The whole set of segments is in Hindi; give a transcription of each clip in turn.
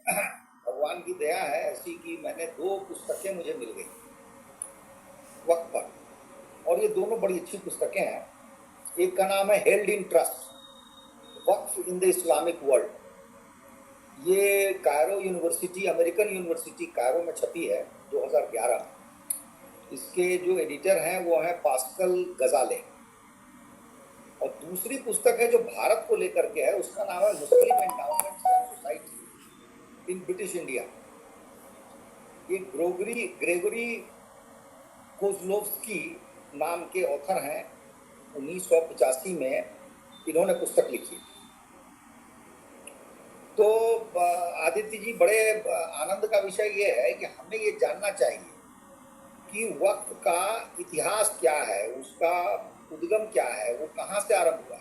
भगवान की दया है ऐसी कि मैंने 2 पुस्तकें मुझे मिल गई वक्त पर, और ये दोनों बड़ी अच्छी पुस्तकें हैं। एक का नाम है held in trust, waqf in the Islamic world. ये Cairo university, American university Cairo में छपी है 2011 में। इसके जो एडिटर हैं वो हैं पास्कल गजाले। और दूसरी पुस्तक है जो भारत को लेकर के है, उसका नाम है Muslim endowments and society in British India. ये ग्रेगोरी कोज़लोव्स्की नाम के ऑथर हैं। 1985 में इन्होंने पुस्तक लिखी। तो आदित्य जी, बड़े आनंद का विषय ये है कि हमें ये जानना चाहिए कि वक्त का इतिहास क्या है, उसका उद्गम क्या है, वो कहाँ से आरंभ हुआ।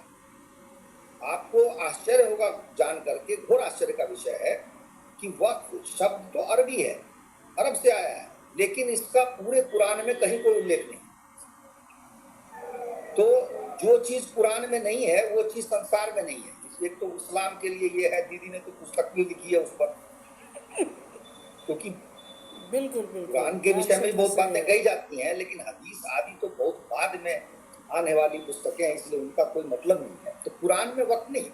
आपको आश्चर्य होगा जान करके, घोर आश्चर्य का विषय है कि वक्त शब्द तो अरबी है, अरब से आया है, लेकिन इसका पूरे कुरान में कहीं कोई उल्लेख नहीं। तो जो चीज कुरान में नहीं है वो चीज संसार में नहीं है। एक तो इस्लाम के लिए ये है, दीदी ने तो पुस्तक भी लिखी है उस पर, क्योंकि बिल्कुल कुरान के विषय में बहुत बातें कही जाती हैं, लेकिन हदीस आदि तो बहुत बाद में आने वाली पुस्तकें हैं, इसलिए उनका कोई मतलब नहीं है। तो कुरान में वक्त नहीं।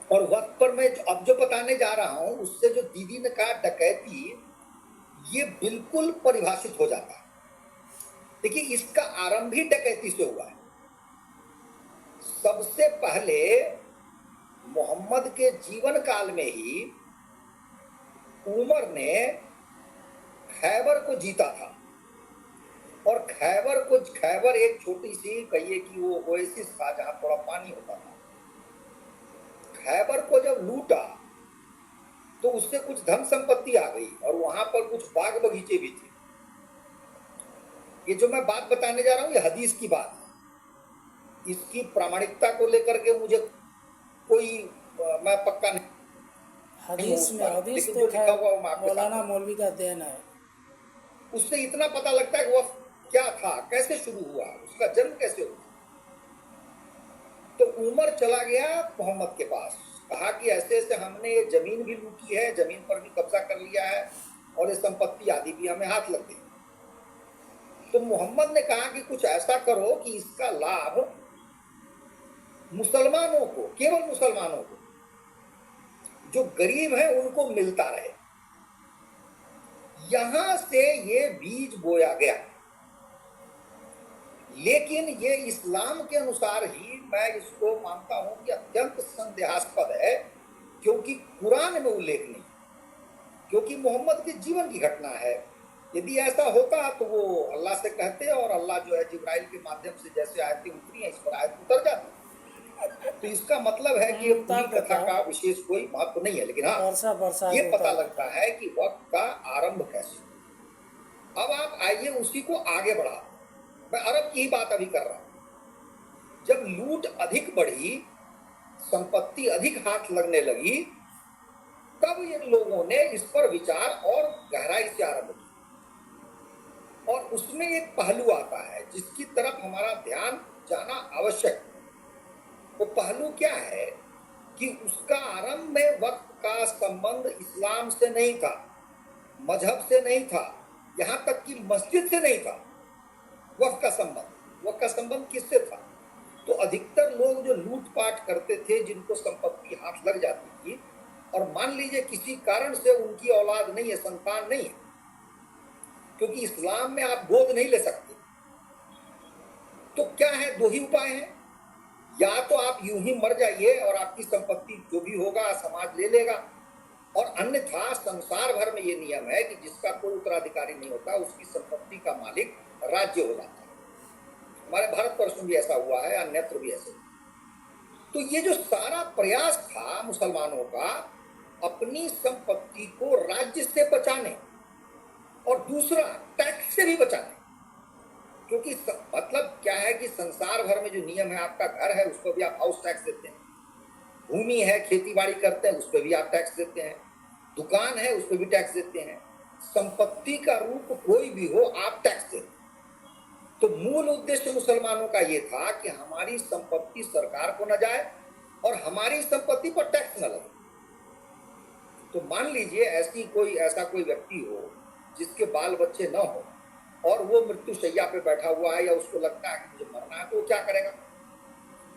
और वक्त पर मैं अब जो बताने जा रहा हूं, उससे जो दीदी ने कहा डकैती, ये बिल्कुल परिभाषित हो जाता है। देखिए, इसका आरंभ ही डकैती से हुआ है। सबसे पहले मोहम्मद के जीवन काल में ही उमर ने खैबर को जीता था। और खैबर एक छोटी सी, कहिए कि वो ओएसिस था जहां थोड़ा पानी होता था। खैबर को जब लूटा तो उससे कुछ धन संपत्ति आ गई, और वहां पर कुछ बाग बगीचे भी थे। ये जो मैं बात बताने जा रहा हूं, ये हदीस की बात है। इसकी प्रामाणिकता को लेकर के मुझे कोई मैं पक्का नहीं, हदीस में हदीस लेकिन तो जो लिखा हुआ वो मैं आपके मौलाना सामने, मौलवी का देन है। उससे इतना पता लगता है कि वह क्या था, कैसे शुरू हुआ, उसका जन्म कैसे हुआ। तो उमर चला गया मोहम्मद के पास, कहा कि ऐसे ऐसे हमने ये जमीन भी लूटी है, जमीन पर भी कब्जा कर लिया है, और ये संपत्ति आदि भी हमें हाथ लग गई। तो मोहम्मद ने कहा कि कुछ ऐसा करो कि इसका लाभ मुसलमानों को, केवल मुसलमानों को, जो गरीब है उनको मिलता रहे। यहां से ये बीज बोया गया। लेकिन ये इस्लाम के अनुसार ही मैं इसको मानता हूं कि अत्यंत संदेहास्पद है, क्योंकि कुरान में उल्लेख नहीं, क्योंकि मोहम्मद के जीवन की घटना है। यदि ऐसा होता तो वो अल्लाह से कहते, और अल्लाह जो है जिब्राइल के माध्यम से जैसे आयतें उतरी हैं इस पर आयत उतर जाती। तो इसका मतलब है कि पूरी कथा का विशेष कोई महत्व नहीं है। लेकिन हाँ, ये पता लगता है कि वक्त का आरंभ कैसे। अब आप आइए उसी को आगे बढ़ा। मैं अरब की ही बात अभी कर रहा हूं। जब लूट अधिक बढ़ी, संपत्ति अधिक हाथ लगने लगी, तब इन लोगों ने इस पर विचार और गहराई से आरंभ किया। और उसमें एक पहलू आता है जिसकी तरफ हमारा ध्यान जाना आवश्यक है। वो पहलू क्या है कि उसका आरंभ में वक्त का संबंध इस्लाम से नहीं था, मजहब से नहीं था, यहां तक कि मस्जिद से नहीं था। वक्त का संबंध किससे था? तो अधिकतर लोग जो लूटपाट करते थे, जिनको संपत्ति हाथ लग जाती थी, और मान लीजिए किसी कारण से उनकी औलाद नहीं है, संतान नहीं है, क्योंकि इस्लाम में आप गोद नहीं ले सकते, तो क्या है, 2 ही उपाय हैं। या तो आप यूं ही मर जाइए और आपकी संपत्ति जो भी होगा समाज ले लेगा, और अन्यथा संसार भर में ये नियम है कि जिसका कोई उत्तराधिकारी नहीं होता उसकी संपत्ति का मालिक राज्य हो जाता है। हमारे भारतवर्ष में भी ऐसा हुआ है, अन्यत्र भी ऐसे। तो ये जो सारा प्रयास था मुसलमानों का अपनी संपत्ति को राज्य से बचाने, और दूसरा टैक्स से भी बचाने, क्योंकि मतलब क्या है कि संसार भर में जो नियम है, आपका घर है उस पर भी आप हाउस टैक्स देते हैं, भूमि है, खेती बाड़ी करते हैं उस पर भी आप टैक्स देते हैं, दुकान है उस पर भी टैक्स देते हैं, संपत्ति का रूप कोई भी हो आप टैक्स देते हैं। तो मूल उद्देश्य मुसलमानों का ये था कि हमारी संपत्ति सरकार को न जाए और हमारी संपत्ति पर टैक्स न लगे। तो मान लीजिए ऐसा कोई व्यक्ति हो जिसके बाल बच्चे न हो और वो मृत्यु शैया पे बैठा हुआ है या उसको लगता है कि मुझे मरना है, तो वो क्या करेगा?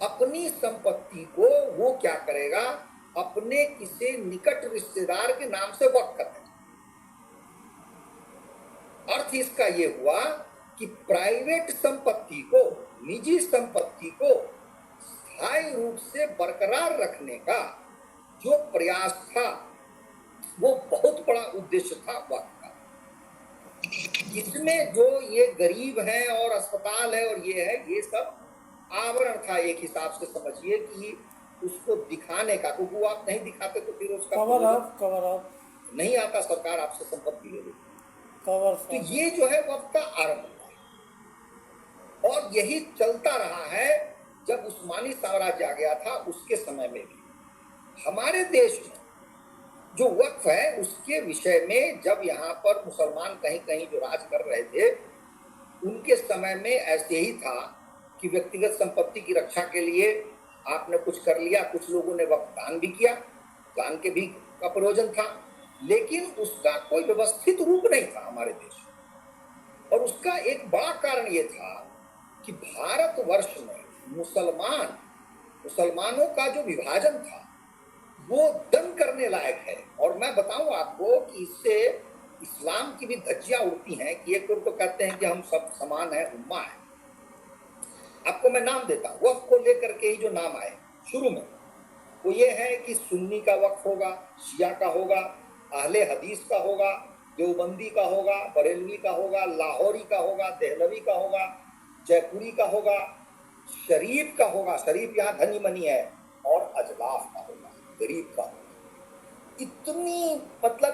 अपनी संपत्ति को वो क्या करेगा? अपने किसी निकट रिश्तेदार के नाम से वक्फ कर देगा। अर्थ इसका ये हुआ कि प्राइवेट संपत्ति को, निजी संपत्ति को स्थायी रूप से बरकरार रखने का जो प्रयास था वो बहुत बड़ा उद्देश्य था वक्फ का। इसमें जो ये गरीब हैं और अस्पताल है और ये है, ये सब आवरण था एक हिसाब से, समझिए कि उसको दिखाने का, क्योंकि वो आप नहीं दिखाते तो फिर उसका कवर अप नहीं आता, सरकार आपसे संपत्ति ले लेती। कवर। तो ये जो है वक्त का आरंभ हुआ और यही चलता रहा है। जब उस्मानी साम्राज्य आ गया था उसके समय में भी हमारे देश में जो वक्फ है उसके विषय में, जब यहाँ पर मुसलमान कहीं कहीं जो राज कर रहे थे, उनके समय में ऐसे ही था कि व्यक्तिगत संपत्ति की रक्षा के लिए आपने कुछ कर लिया, कुछ लोगों ने वक्फ दान भी किया, दान के भी का प्रयोजन था, लेकिन उसका कोई व्यवस्थित रूप नहीं था हमारे देश में। और उसका एक बड़ा कारण ये था कि भारतवर्ष में मुसलमानों का जो विभाजन था वो दंग करने लायक है। और मैं बताऊं आपको कि इससे इस्लाम की भी धज्जियां उड़ती हैं कि एक तो कहते हैं कि हम सब समान हैं, उम्मा है। आपको मैं नाम देता हूं, वक्फ को लेकर के ही जो नाम आए शुरू में वो ये है कि सुन्नी का वक्फ होगा, शिया का होगा, अहले हदीस का होगा, देवबंदी का होगा, बरेलवी का होगा, लाहौरी का होगा, देहलवी का होगा, जयपुरी का होगा, शरीफ का होगा, शरीफ यहाँ धनी मनी है, और अजलाफ का होगा, गरीब का होगा।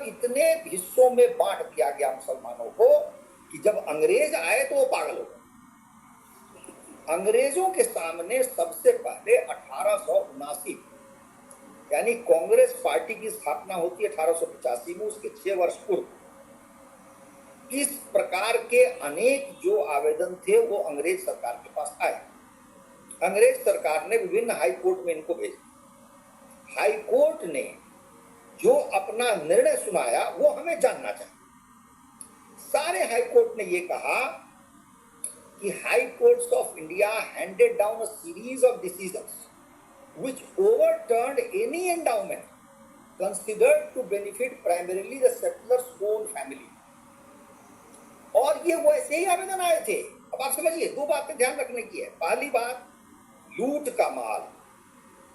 इतने हिस्सों में बांट दिया गया मुसलमानों को कि जब अंग्रेज आए तो वो पागल हो गए। अंग्रेजों के सामने सबसे पहले 1879 यानी कांग्रेस पार्टी की स्थापना होती है 1885 में, उसके 6 वर्ष पूर्व इस प्रकार के अनेक जो आवेदन थे वो अंग्रेज सरकार के पास आए। अंग्रेज सरकार ने विभिन्न हाई कोर्ट में इनको भेजा। हाई कोर्ट ने जो अपना निर्णय सुनाया वो हमें जानना चाहिए। सारे हाई कोर्ट ने ये कहा कि high courts of India handed down a series of decisions which overturned any endowment considered to benefit primarily the settler's own family। और ये वैसे ही आवेदन आए थे। अब आप समझिए, दो बातें ध्यान रखने की है। पहली बात लूट का माल,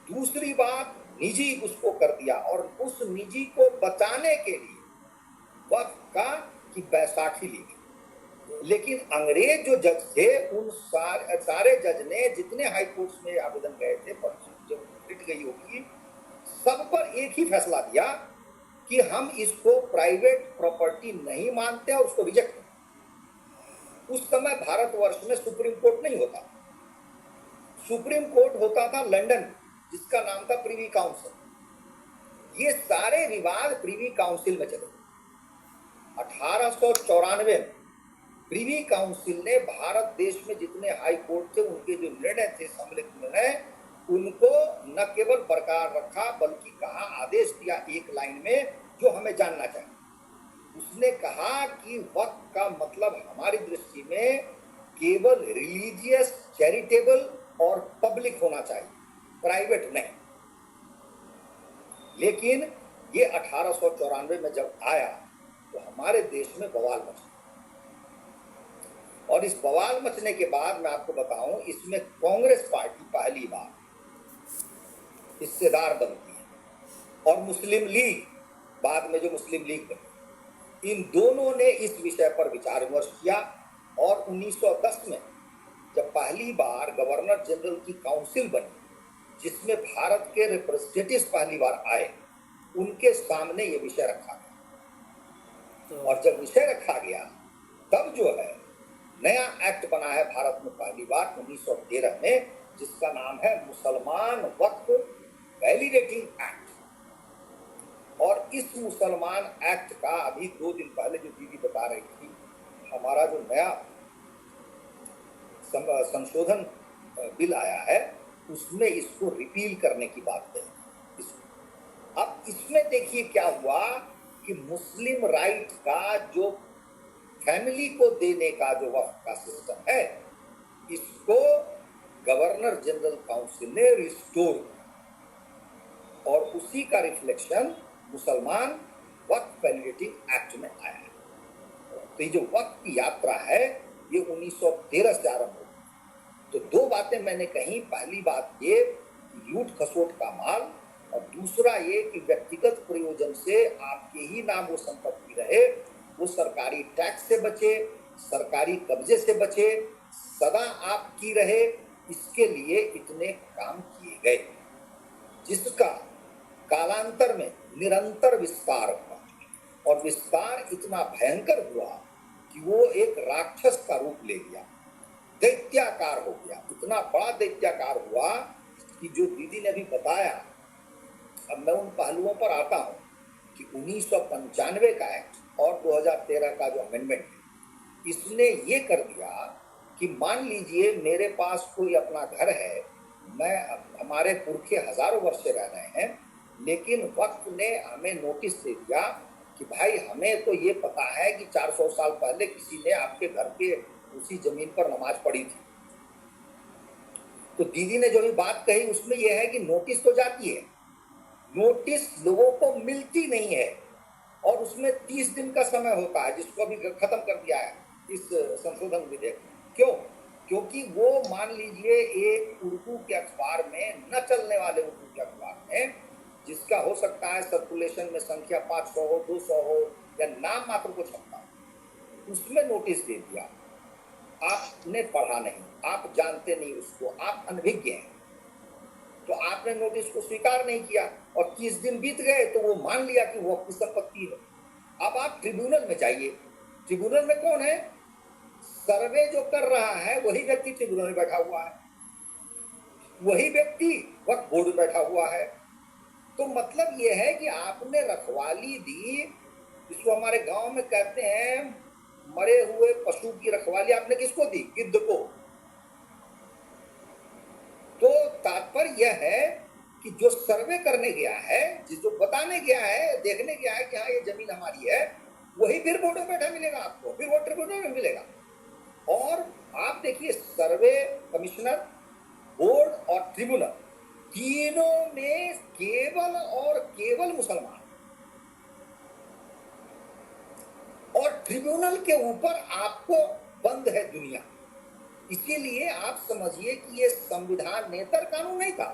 दूसरी बात निजी उसको कर दिया, और उस निजी को बचाने के लिए वक्त का कि बैसाखी ली गई। लेकिन अंग्रेज जो जज थे उन सारे जज ने जितने हाई कोर्ट्स में आवेदन गए थे, जब रिट गई होगी, सब पर एक ही फैसला दिया कि हम इसको प्राइवेट प्रॉपर्टी नहीं मानते और उसको रिजेक्ट करते। उस समय भारतवर्ष में सुप्रीम कोर्ट नहीं होता, सुप्रीम कोर्ट होता था लंदन, जिसका नाम था प्रिवी काउंसिल। ये सारे विवाद प्रिवी काउंसिल में चले। 1894 में प्रिवी काउंसिल ने भारत देश में जितने हाई कोर्ट थे उनके जो निर्णय थे, सम्मिलित निर्णय, उनको न केवल बरकरार रखा बल्कि कहा, आदेश दिया एक लाइन में जो हमें जानना चाहिए। उसने कहा कि वक्फ का मतलब हमारी दृष्टि में केवल रिलीजियस, चैरिटेबल और पब्लिक होना चाहिए, प्राइवेट नहीं। लेकिन ये 1894 में जब आया तो हमारे देश में बवाल मचा, और इस बवाल मचने के बाद मैं आपको बताऊं, इसमें कांग्रेस पार्टी पहली बार हिस्सेदार बनती है और मुस्लिम लीग, बाद में जो मुस्लिम लीग बनी, इन दोनों ने इस विषय पर विचार विमर्श किया। और 1910 में जब पहली बार गवर्नर जनरल की काउंसिल बनी, जिसमें भारत के रिप्रेजेंटेटिव्स पहली बार आए, उनके सामने ये विषय रखा गया। और जब विषय रखा गया तब जो है नया एक्ट बना है भारत में पहली बार 1913 में, जिसका नाम है मुसलमान वक्फ वैलिडेटिंग एक्ट। और इस मुसलमान एक्ट का अभी 2 दिन पहले जो दीदी बता रही थी, हमारा जो नया संशोधन बिल आया है उसमें इसको रिपील करने की बात है। अब इसमें देखिए क्या हुआ कि मुस्लिम राइट का जो फैमिली को देने का जो वक्फ का सिस्टम है, इसको गवर्नर जनरल काउंसिल ने रिस्टोर किया और उसी का रिफ्लेक्शन मुसलमान वक्फ वैलिडेटिंग एक्ट में आया है। तो ये जो वक्फ की यात्रा है ये 1913 से आरंभ हुई। तो दो बातें मैंने कही, पहली बात ये लूट खसोट का माल, और दूसरा ये कि व्यक्तिगत प्रयोजन से आपके ही नाम वो संपत्ति रहे, वो सरकारी टैक्स से बचे, सरकारी कब्जे से बचे, सदा आपकी रहे, इसके लिए इतने काम किए गए, जिसका कालांतर में निरंतर विस्तार हुआ और विस्तार इतना भयंकर हुआ कि वो एक राक्षस का रूप ले गया, दैत्याकार हो गया। इतना बड़ा दैत्याकार हुआ कि जो दीदी ने भी बताया, अब मैं उन पहलुओं पर आता हूं कि 1995 का एक्ट और 2013 का जो अमेंडमेंट है, इसने ये कर दिया कि मान लीजिए मेरे पास कोई अपना घर है, मैं हमारे पुरखे हजारों वर्ष से रह रहे हैं, लेकिन वक्त ने हमें नोटिस दे दिया कि भाई हमें तो ये पता है कि 400 साल पहले किसी ने आपके घर के उसी जमीन पर नमाज पढ़ी थी। तो दीदी ने जो भी बात कही उसमें यह है कि नोटिस तो जाती है, नोटिस लोगों को मिलती नहीं है, और उसमें 30 दिन का समय होता है, जिसको अभी खत्म कर दिया है इस संशोधन विधेयक में। क्यों? क्योंकि वो मान लीजिए एक उर्दू के अखबार में, न चलने वाले उर्दू के अखबार में, जिसका हो सकता है सर्कुलेशन में संख्या 500 हो, 200 हो, या नाम मात्र को छपता हो, उसमें नोटिस दे दिया। आपने पढ़ा नहीं, आप जानते नहीं उसको, आप अनभिज्ञ हैं, तो आपने नोटिस को स्वीकार नहीं किया और 30 दिन बीत गए तो वो मान लिया कि वो आपकी संपत्ति है। अब आप ट्रिब्यूनल में जाइए, ट्रिब्यूनल में कौन है? सर्वे जो कर रहा है वही व्यक्ति ट्रिब्यूनल में बैठा हुआ है, वही व्यक्ति वक्फ बोर्ड में बैठा हुआ है। तो मतलब ये है कि आपने रखवाली दी, जिसको हमारे गांव में कहते हैं मरे हुए पशु की रखवाली, आपने किसको दी? गिद्ध को। तो तात्पर्य यह है कि जो सर्वे करने गया है, जो बताने गया है, देखने गया है कि हाँ ये जमीन हमारी है, वही फिर बोर्ड में बैठा मिलेगा आपको, फिर वो ट्रिब्यूनल में मिलेगा। और आप देखिए सर्वे कमिश्नर, बोर्ड और ट्रिब्यूनल, तीनों में केवल और केवल मुसलमान, और ट्रिब्यूनल के ऊपर आपको बंद है दुनिया। इसीलिए आप समझिए कि ये संविधान नेतर कानून नहीं था,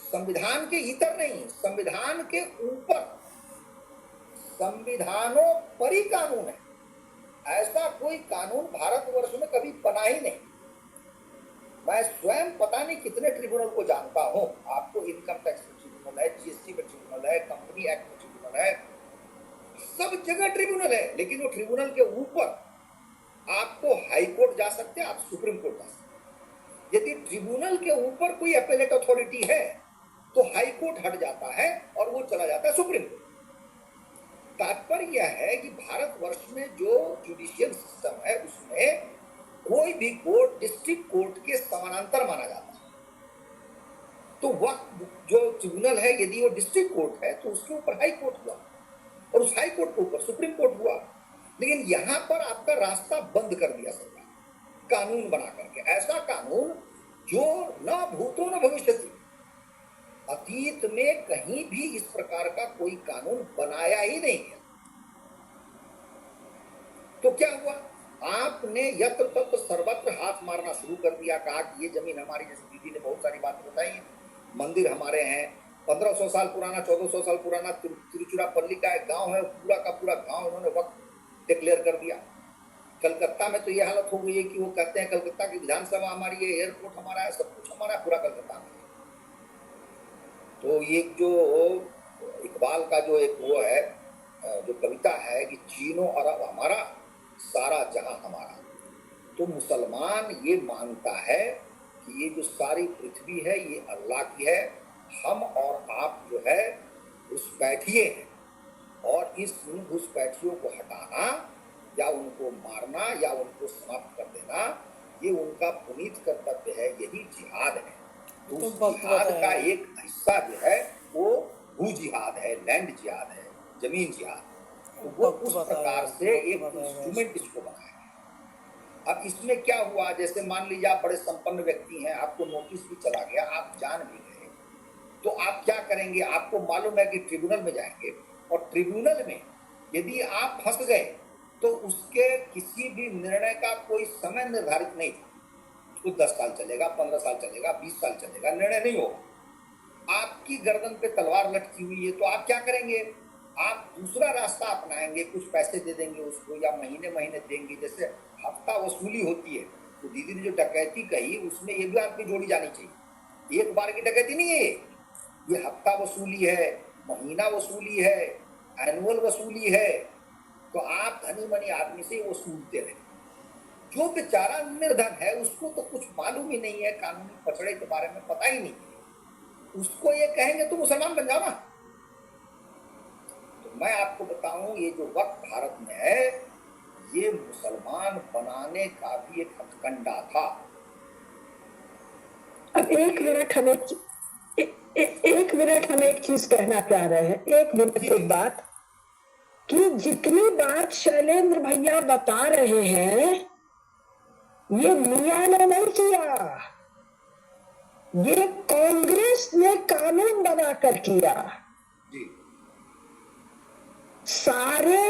संविधान के इतर नहीं, संविधान के ऊपर, संविधानों परी कानून है। ऐसा कोई कानून भारतवर्ष में कभी बना ही नहीं। मैं स्वयं पता नहीं कितने ट्रिब्यूनल को जानता हूं, आपको इनकम टैक्स में ट्रिब्यूनल है, जीएसटी में ट्रिब्यूनल है, कंपनी एक्ट में ट्रिब्यूनल है, सब जगह ट्रिब्यूनल है। लेकिन वो ट्रिब्यूनल के ऊपर आपको हाई कोर्ट जा सकते हैं, आप सुप्रीम कोर्ट जा सकते हैं। यदि ट्रिब्यूनल के ऊपर कोई अपीलेट अथॉरिटी है तो हाई कोर्ट हट जाता है और वो चला जाता है सुप्रीम कोर्ट। तात्पर्य यह है कि भारतवर्ष में जो जुडिशियल सिस्टम है उसमें कोई भी कोर्ट डिस्ट्रिक्ट कोर्ट के समानांतर माना जाता है। तो वक्त जो ट्रिब्यूनल है, यदि वो डिस्ट्रिक्ट कोर्ट है तो उसके ऊपर हाई कोर्ट हुआ, और उस हाई कोर्ट के ऊपर सुप्रीम कोर्ट हुआ। लेकिन यहां पर आपका रास्ता बंद कर दिया सरकार, कानून बना करके, ऐसा कानून जो न भूतो न भविष्यति, अतीत में कहीं भी इस प्रकार का कोई कानून बनाया ही नहीं है। तो क्या हुआ? आपने यत्र तत्र सर्वत्र हाथ मारना शुरू कर दिया, कहा कि ये जमीन हमारी, जैसे दीदी ने बहुत सारी बातें बताई, मंदिर हमारे हैं, 1500 साल पुराना, 1400 साल पुराना तिरुचिरापल्ली का एक गांव है, पूरा का पूरा गांव उन्होंने वक्त डिक्लेयर कर दिया। कलकत्ता में तो ये हालत हो गई है कि वो कहते हैं कलकत्ता की विधानसभा हमारी है, एयरपोर्ट हमारा है, सब कुछ हमारा है, पूरा कलकत्ता में। तो ये जो इकबाल का जो एक वो है, जो कविता है कि चीनो अरब हमारा, सारा जहां हमारा, तो मुसलमान ये मानता है कि ये जो सारी पृथ्वी है ये अल्लाह की है, हम और आप जो है घुसपैठिए हैं, और इस घुसपैठियों को हटाना या उनको मारना या उनको समाप्त कर देना, ये उनका पुनीत कर्तव्य है, यही जिहाद है। तो उस जिहाद का एक हिस्सा जो है वो भू जिहाद है, लैंड जिहाद है, जमीन जिहाद है। तो वो उस प्रकार से एक इंस्ट्रूमेंट इसको बनाया है। अब इसमें क्या हुआ, जैसे मान लीजिए आप बड़े संपन्न व्यक्ति हैं, आपको नोटिस भी चला गया, आप जान भी गए, तो आप क्या करेंगे? आपको मालूम है कि ट्रिब्यूनल में जाएंगे, और ट्रिब्यूनल में यदि आप फंस गए तो उसके किसी भी निर्णय का कोई समय निर्धारित नहीं था। तो 10 साल चलेगा, 15 साल चलेगा, 20 साल चलेगा, निर्णय नहीं होगा। आपकी गर्दन पे तलवार लटकी हुई है, तो आप क्या करेंगे? आप दूसरा रास्ता अपनाएंगे, कुछ पैसे दे देंगे उसको, या महीने महीने देंगे। जैसे हफ्ता वसूली होती है, तो दीदी ने जो डकैती कही उसमें ये भी आपकी जोड़ी जानी चाहिए। एक बार की डकैती नहीं है ये हफ्ता वसूली है, महीना वसूली है, एनुअल वसूली है। तो आप धनी मनी आदमी से वसूलते रहे। जो बेचारा निर्धन है उसको तो कुछ मालूम ही नहीं है, कानूनी पचड़े के बारे में पता ही नहीं है, उसको ये कहेंगे तो मुसलमान बन जाओ ना। तो मैं आपको बताऊं, ये जो वक्त भारत में है, ये मुसलमान बनाने का भी एक हथकंडा था। अब एक मिनट हम एक चीज कहना चाह रहे हैं, एक मिनट एक बात, कि जितनी बात शैलेंद्र भैया बता रहे हैं ये मियां ने नहीं किया, ये कांग्रेस ने कानून बनाकर किया। जी। सारे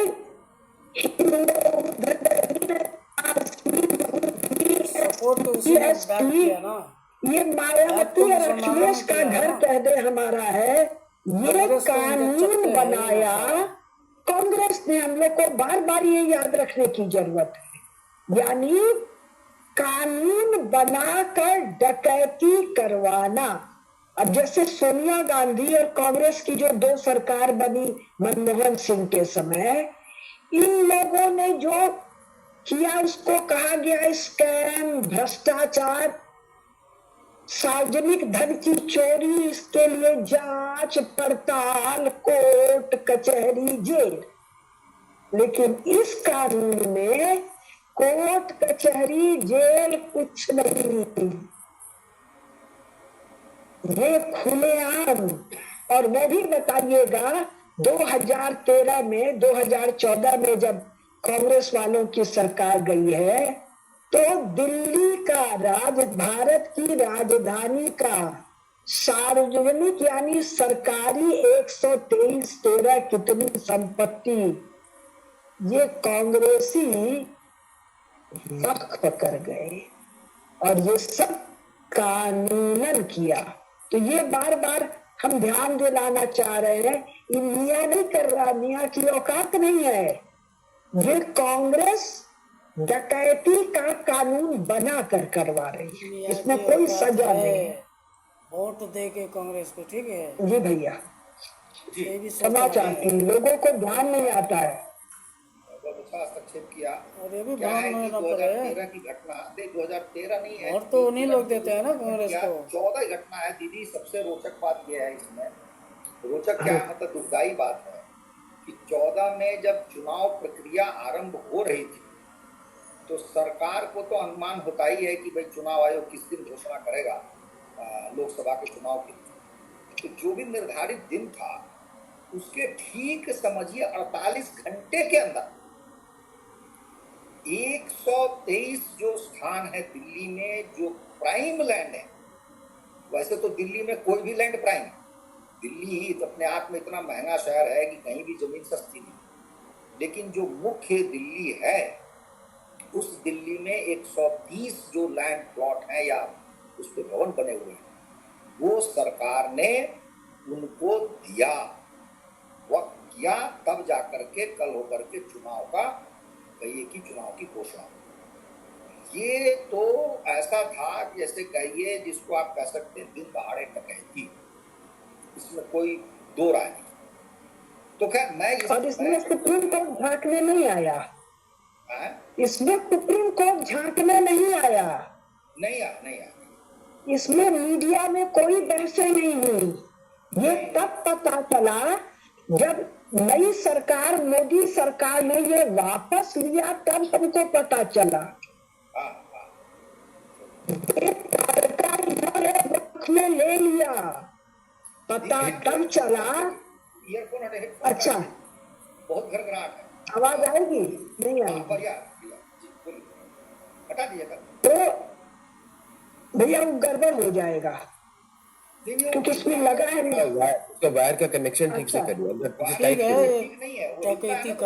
ये मायावती और अखिलेश का घर कह दे हमारा है, ये कानून बनाया कांग्रेस ने। हम लोग को बार बार ये याद रखने की जरूरत है, यानी कानून बनाकर डकैती करवाना। अब जैसे सोनिया गांधी और कांग्रेस की जो 2 सरकार बनी मनमोहन सिंह के समय, इन लोगों ने जो किया उसको कहा गया स्कैम, भ्रष्टाचार, सार्वजनिक धन की चोरी। इसके लिए जांच पड़ताल, कोर्ट कचहरी, जेल। लेकिन इस कानून में कोर्ट कचहरी जेल कुछ नहीं, ये खुलेआम। और वो भी बताइएगा 2013 में 2014 में जब कांग्रेस वालों की सरकार गई है, तो दिल्ली का भारत की राजधानी का सार्वजनिक यानी सरकारी 123 कितनी संपत्ति ये कांग्रेसी वक्फ कर गए, और ये सब कानूनन किया। तो ये बार बार हम ध्यान दिलाना चाह रहे हैं, ये मियां नहीं कर रहा, मियां की औकात नहीं है, ये कांग्रेस डकैती का कानून बना कर करवा रही है, इसमें कोई सजा नहीं। वोट दे के कांग्रेस को, ठीक है जी भैया, क्षमा चाहती हूँ, लोगों को ध्यान नहीं आता है। बहुत अच्छा हस्तक्षेप किया। और ये भी क्या है कि 2013 है की घटना, 2013 नहीं है, और तो उन्हीं लोग देते हैं ना कांग्रेस को। 14 घटना है दीदी। सबसे रोचक बात यह है इसमें, रोचक क्या मतलब दुखदाई बात है कि 14 में जब चुनाव प्रक्रिया आरंभ हो रही थी, तो सरकार को तो अनुमान होता ही है कि भाई चुनाव आयोग किस दिन घोषणा करेगा लोकसभा के चुनाव की। तो जो भी निर्धारित दिन था उसके ठीक समझिए 48 घंटे के अंदर 123 जो स्थान है दिल्ली में जो प्राइम लैंड है, वैसे तो दिल्ली में कोई भी लैंड प्राइम है, दिल्ली ही अपने आप में इतना महंगा शहर है कि कहीं भी जमीन सस्ती नहीं, लेकिन जो मुख्य दिल्ली है उस दिल्ली में 130 जो लैंड प्लॉट है या उस पर भवन बने हुए हैं, वो सरकार ने उनको दिया, वक्त किया, तब जाकर के कल होकर के चुनाव का कहिए कि चुनाव की घोषणा। ये तो ऐसा था जैसे कहिए जिसको आप कह सकते हैं दिन दहाड़े डकैती, इसमें कोई दो राय नहीं। तो खैर मैं इसमें सुप्रीम कोर्ट झांकने नहीं आया, इसमें सुप्रीम कोर्ट झांकने नहीं आया, नहीं आया। इसमें मीडिया में कोई बहसें नहीं हुई। ये तब पता चला जब नई सरकार, मोदी सरकार ने ये वापस लिया, तब हमको पता चला। में ले लिया, पता तब चला। ईयरफोन और हेडफोन अच्छा, बहुत घरघराहट है, आवाज आएगी नहीं आएगी? बढ़िया, जी, बोलिए, हटा दीजिएगा। तो भैया वो गड़बड़ हो जाएगा क्योंकि इसमें लगा है ना। उसका वायर का कनेक्शन ठीक से अच्छा। करिए, अंदर पीछे ठीक टाइट है, करिए। ठीक नहीं है वो, डकैती